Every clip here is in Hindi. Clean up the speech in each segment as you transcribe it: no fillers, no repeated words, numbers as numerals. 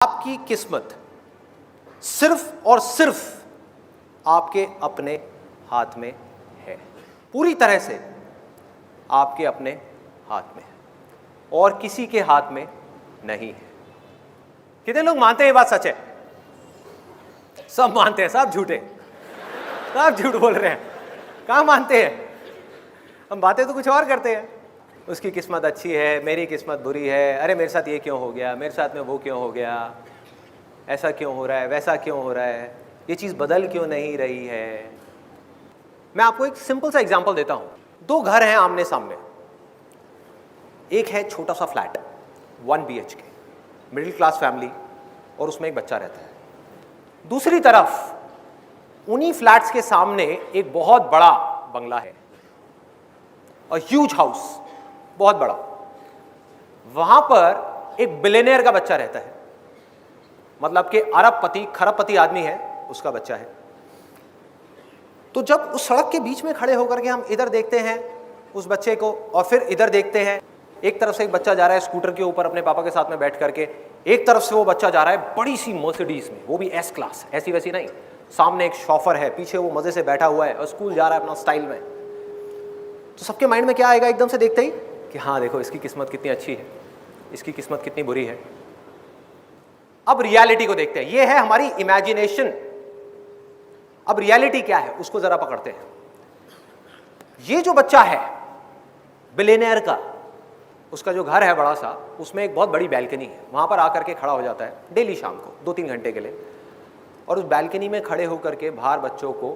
आपकी किस्मत सिर्फ और सिर्फ आपके अपने हाथ में है, पूरी तरह से आपके अपने हाथ में है और किसी के हाथ में नहीं है। कितने लोग मानते हैं ये बात सच है? सब मानते हैं, सब झूठे, सब झूठ बोल रहे हैं। कहाँ मानते हैं? हम बातें तो कुछ और करते हैं। उसकी किस्मत अच्छी है, मेरी किस्मत बुरी है, अरे मेरे साथ ये क्यों हो गया, मेरे साथ में वो क्यों हो गया, ऐसा क्यों हो रहा है, वैसा क्यों हो रहा है, ये चीज़ बदल क्यों नहीं रही है। मैं आपको एक सिंपल सा एग्जांपल देता हूँ। दो घर हैं आमने सामने, एक है छोटा सा flat 1 BHK, middle class family, और उसमें एक बच्चा रहता है। दूसरी तरफ उन्हीं फ्लैट्स के सामने एक बहुत बड़ा बंगला है, ह्यूज हाउस, बहुत बड़ा। वहां पर एक बिलियनियर का बच्चा रहता है, मतलब कि अरबपति खरबपति आदमी है, उसका बच्चा है। तो जब उस सड़क के बीच में खड़े होकर के हम इधर देखते हैं उस बच्चे को और फिर इधर देखते हैं, एक तरफ से एक बच्चा जा रहा है स्कूटर के ऊपर अपने पापा के साथ में बैठ करके, एक तरफ से वो बच्चा जा रहा है बड़ी सी मर्सिडीज में, वो भी S क्लास, ऐसी वैसी नहीं। सामने एक शॉफर है, पीछे वो मजे से बैठा हुआ है और स्कूल जा रहा है अपना स्टाइल में। तो सबके माइंड में क्या आएगा एकदम से देखते ही कि हाँ देखो इसकी किस्मत कितनी अच्छी है, इसकी किस्मत कितनी बुरी है। अब रियलिटी को देखते हैं, ये है हमारी इमेजिनेशन। अब रियलिटी क्या है उसको जरा पकड़ते हैं। ये जो बच्चा है बिलियनियर का, उसका जो घर है बड़ा सा, उसमें एक बहुत बड़ी बैल्कनी है। वहां पर आकर के खड़ा हो जाता है डेली शाम को 2-3 घंटे के लिए, और उस बैल्कनी में खड़े होकर के बाहर बच्चों को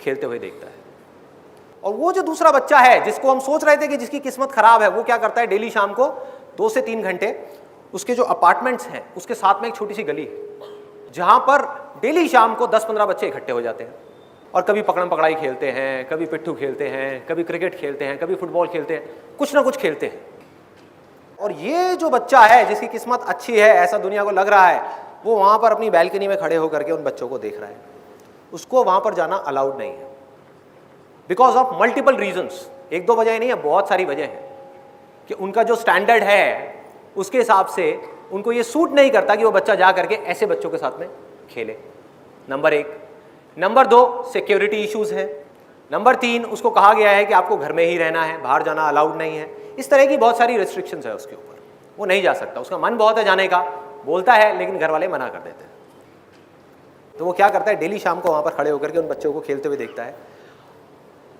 खेलते हुए देखता है। और वो जो दूसरा बच्चा है जिसको हम सोच रहे थे कि जिसकी किस्मत खराब है, वो क्या करता है, डेली शाम को 2 से 3 घंटे उसके जो अपार्टमेंट्स हैं उसके साथ में एक छोटी सी गली है जहां पर डेली शाम को 10-15 बच्चे इकट्ठे हो जाते हैं और कभी पकड़म पकड़ाई खेलते हैं, कभी पिट्ठू खेलते हैं, कभी क्रिकेट खेलते हैं, कभी फुटबॉल खेलते हैं, कुछ ना कुछ खेलते हैं। और ये जो बच्चा है जिसकी किस्मत अच्छी है, ऐसा दुनिया को लग रहा है, वो वहां पर अपनी बैल्कनी में खड़े होकर के उन बच्चों को देख रहा है। उसको वहां पर जाना अलाउड नहीं है, बिकॉज ऑफ मल्टीपल रीजंस। 1-2 वजह नहीं है, बहुत सारी वजह है कि उनका जो स्टैंडर्ड है उसके हिसाब से उनको ये सूट नहीं करता कि वो बच्चा जा करके ऐसे बच्चों के साथ में खेले। नंबर 1। नंबर 2, सिक्योरिटी इश्यूज है। नंबर 3, उसको कहा गया है कि आपको घर में ही रहना है, बाहर जाना अलाउड नहीं है। इस तरह की बहुत सारी रिस्ट्रिक्शंस है उसके ऊपर, वो नहीं जा सकता। उसका मन बहुत है जाने का, बोलता है, लेकिन घर वाले मना कर देते हैं। तो वो क्या करता है, डेली शाम को वहां पर खड़े होकर के उन बच्चों को खेलते हुए देखता है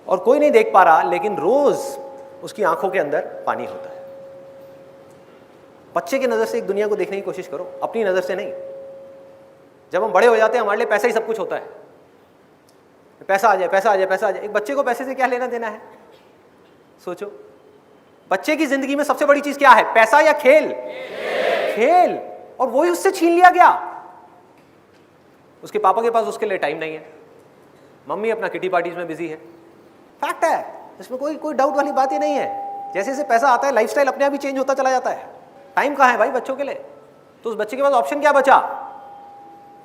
और कोई नहीं देख पा रहा, लेकिन रोज उसकी आंखों के अंदर पानी होता है। बच्चे की नज़र से एक दुनिया को देखने की कोशिश करो, अपनी नज़र से नहीं। जब हम बड़े हो जाते हैं हमारे लिए पैसा ही सब कुछ होता है, पैसा आ जाए, पैसा आ जाए, पैसा आ जाए। एक बच्चे को पैसे से क्या लेना देना है? सोचो, बच्चे की जिंदगी में सबसे बड़ी चीज क्या है, पैसा या खेल? खेल। और वही उससे छीन लिया गया। उसके पापा के पास उसके लिए टाइम नहीं है, मम्मी अपना किटी पार्टीज में बिजी है। फैक्ट है, इसमें कोई डाउट वाली बात ही नहीं है। जैसे जैसे पैसा आता है लाइफस्टाइल अपने आप ही चेंज होता चला जाता है। टाइम कहाँ है भाई बच्चों के लिए? तो उस बच्चे के पास ऑप्शन क्या बचा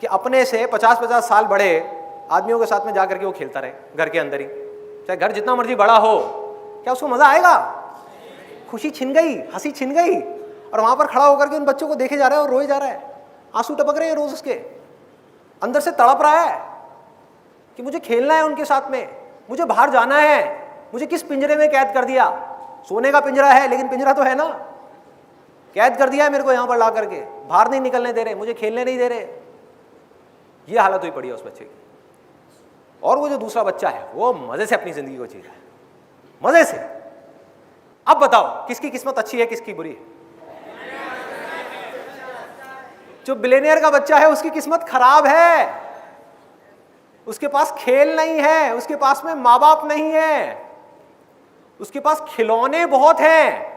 कि अपने से 50-50 साल बड़े आदमियों के साथ में जाकर के वो खेलता रहे घर के अंदर ही। चाहे घर जितना मर्जी बड़ा हो, क्या उसको मजा आएगा? खुशी छिन गई, हंसी छिन गई। और वहां पर खड़ा होकर के उन बच्चों को देखे जा रहा है और रोए जा रहा है, आंसू टपक रहे हैं रोज, उसके अंदर से तड़प रहा है कि मुझे खेलना है उनके साथ में, मुझे बाहर जाना है। मुझे किस पिंजरे में कैद कर दिया? सोने का पिंजरा है, लेकिन पिंजरा तो है ना, कैद कर दिया है मेरे को यहां पर ला करके, बाहर नहीं निकलने दे रहे, मुझे खेलने नहीं दे रहे। ये हालत हुई पड़ी है उस बच्चे की। और वो जो दूसरा बच्चा है वो मजे से अपनी जिंदगी को जी रहा है, मजे से। अब बताओ किसकी किस्मत अच्छी है, किसकी बुरी है? जो बिलियनियर का बच्चा है उसकी किस्मत खराब है। उसके पास खेल नहीं है, उसके पास में माँ बाप नहीं है, उसके पास खिलौने बहुत हैं।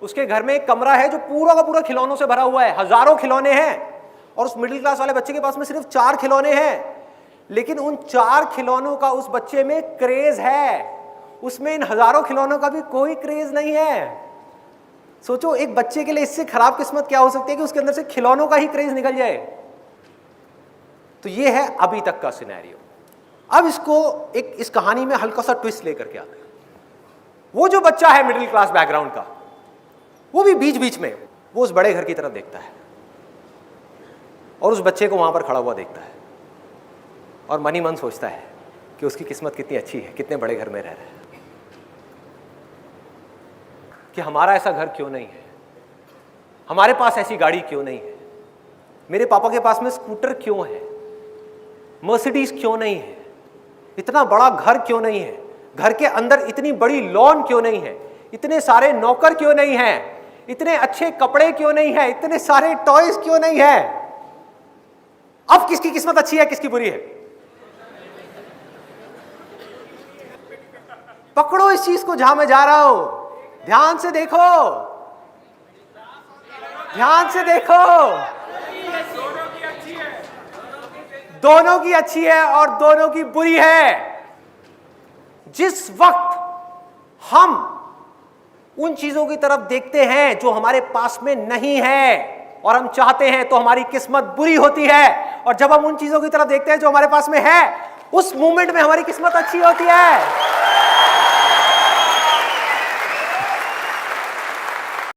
उसके घर में एक कमरा है जो पूरा का पूरा खिलौनों से भरा हुआ है, हजारों खिलौने हैं। और उस मिडिल क्लास वाले बच्चे के पास में सिर्फ 4 खिलौने हैं, लेकिन उन 4 खिलौनों का उस बच्चे में क्रेज है, उसमें इन हजारों खिलौनों का भी कोई क्रेज नहीं है। सोचो, एक बच्चे के लिए इससे खराब किस्मत क्या हो सकती है कि उसके अंदर से खिलौनों का ही क्रेज निकल जाए। तो ये है अभी तक का सिनेरियो। अब इसको एक इस कहानी में हल्का सा ट्विस्ट लेकर के आते हैं। वो जो बच्चा है मिडिल क्लास बैकग्राउंड का, वो भी बीच बीच में वो उस बड़े घर की तरफ देखता है और उस बच्चे को वहां पर खड़ा हुआ देखता है और मन ही मन सोचता है कि उसकी किस्मत कितनी अच्छी है, कितने बड़े घर में रह रहा है, कि हमारा ऐसा घर क्यों नहीं है, हमारे पास ऐसी गाड़ी क्यों नहीं है, मेरे पापा के पास में स्कूटर क्यों है, मर्सिडीज क्यों नहीं है, इतना बड़ा घर क्यों नहीं है, घर के अंदर इतनी बड़ी लॉन क्यों नहीं है, इतने सारे नौकर क्यों नहीं है, इतने अच्छे कपड़े क्यों नहीं है, इतने सारे टॉयज क्यों नहीं है। अब किसकी किस्मत अच्छी है, किसकी बुरी है? पकड़ो इस चीज को जहां मैं जा रहा हूं, ध्यान से देखो, ध्यान से देखो। दोनों की अच्छी है और दोनों की बुरी है। जिस वक्त हम उन चीजों की तरफ देखते हैं जो हमारे पास में नहीं है और हम चाहते हैं, तो हमारी किस्मत बुरी होती है, और जब हम उन चीजों की तरफ देखते हैं जो हमारे पास में है, उस मोमेंट में हमारी किस्मत अच्छी होती है।